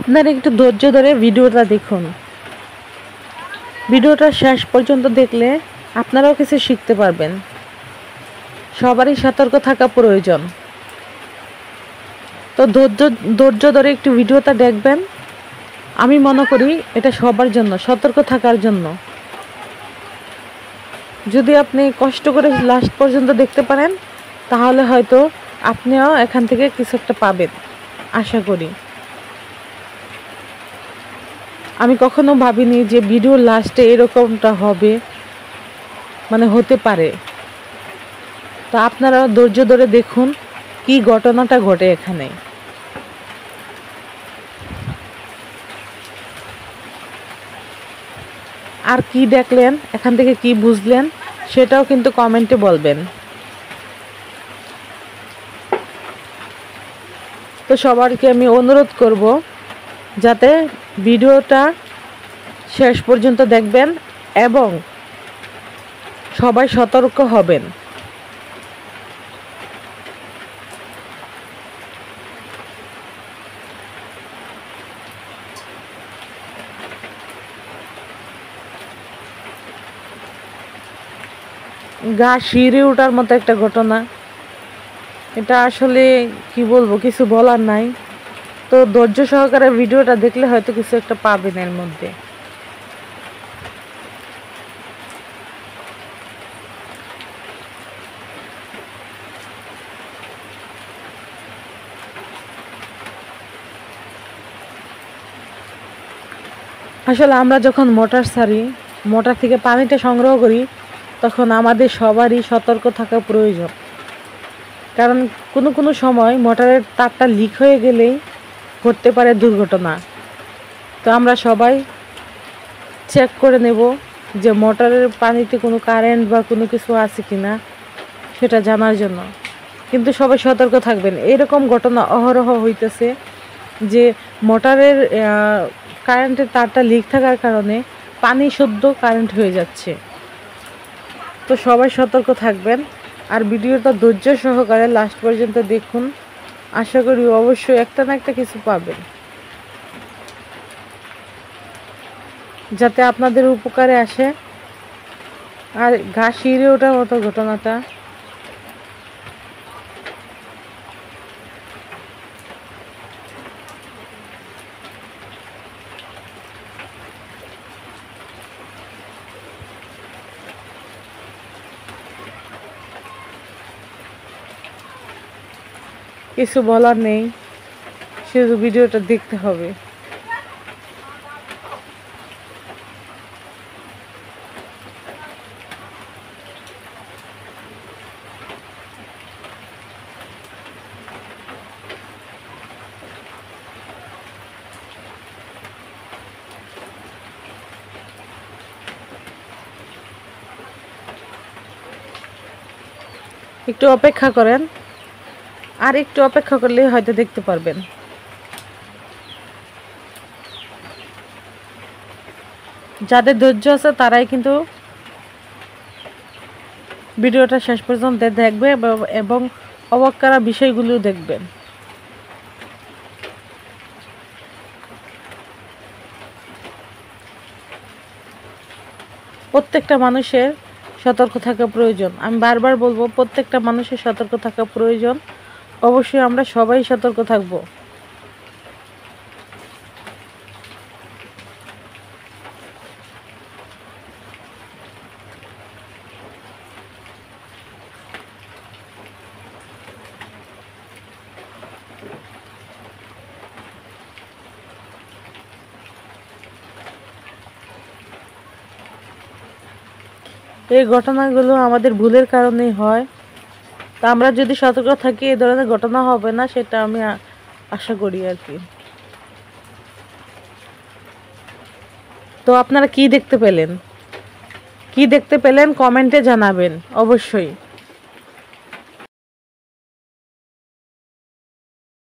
আপনারা একটু ধৈর্য ধরে ভিডিওটা দেখুন। ভিডিওটা শেষ পর্যন্ত দেখলে আপনারাও কিছু শিখতে পারবেন। সবারই সতর্ক থাকা প্রয়োজন। তো ধৈর্য ধরে একটু ভিডিওটা দেখবেন। আমি মনে করি এটা সবার জন্য, সতর্ক থাকার জন্য। যদি আপনি কষ্ট করে লাস্ট পর্যন্ত দেখতে পারেন তাহলে হয়তো আপনিও এখান থেকে কিছু একটা পাবেন, আশা করি। আমি কখনো ভাবিনি যে ভিডিওর লাস্টে এরকমটা হবে, মানে হতে পারে। তো আপনারা ধৈর্য ধরে দেখুন কি ঘটনাটা ঘটে এখানে। আর কি দেখলেন, এখান থেকে কি বুঝলেন সেটাও কিন্তু কমেন্টে বলবেন। তো সবাইকে আমি অনুরোধ করব যাতে ভিডিওটা শেষ পর্যন্ত দেখবেন এবং সবাই সতর্ক হবেন। গা শিউরে ওঠার মতো একটা ঘটনা। এটা আসলে কি বলবো, কিছু বলার নাই। তো ধৈর্য সহকারে ভিডিওটা দেখলে হয়তো কিছু একটা পাবেন এর মধ্যে। আসলে আমরা যখন মোটর ছাড়ি, মোটর থেকে পানিটা সংগ্রহ করি, তখন আমাদের সবারই সতর্ক থাকা প্রয়োজন। কারণ কোনো সময় মোটরের তারটা লিক হয়ে গেলেই ঘটতে পারে দুর্ঘটনা। তো আমরা সবাই চেক করে নেব যে মোটরের পানিতে কোনো কারেন্ট বা কোনো কিছু আছে কিনা, সেটা জানার জন্য। কিন্তু সবাই সতর্ক থাকবেন। এরকম ঘটনা অহরহ হইতেছে যে মোটরের কারেন্টের তারটা লিক থাকার কারণে পানি শুদ্ধ কারেন্ট হয়ে যাচ্ছে। তো সবাই সতর্ক থাকবেন আর ভিডিওটা ধৈর্য সহকারে লাস্ট পর্যন্ত দেখুন। আশা করি অবশ্যই একটা না একটা কিছু পাবেন, যাতে আপনাদের উপকারে আসে। আর গা শিউরে ওঠার মতো ঘটনাটা। কিছু বলার নেই, শুধু ভিডিওটা দেখতে হবে। একটু অপেক্ষা করেন, আর একটু অপেক্ষা করলে হয়তো দেখতে পারবেন। যাদের ধৈর্য আছে তারাই কিন্তু ভিডিওটা শেষ পর্যন্ত দেখবে এবং অবাক করা বিষয়গুলো দেখবেন। প্রত্যেকটা মানুষের সতর্ক থাকা প্রয়োজন। আমি বারবার বলবো, প্রত্যেকটা মানুষের সতর্ক থাকা প্রয়োজন। অবশ্যই আমরা সবাই সতর্ক থাকব। এই ঘটনাগুলো আমাদের ভুলের কারণেই হয়। তা আমরা যদি সতর্ক থাকি এই ধরনের ঘটনা হবে না, সেটা আমি আশা করি আর কি। তো আপনারা কি দেখতে পেলেন, কমেন্টে জানাবেন অবশ্যই।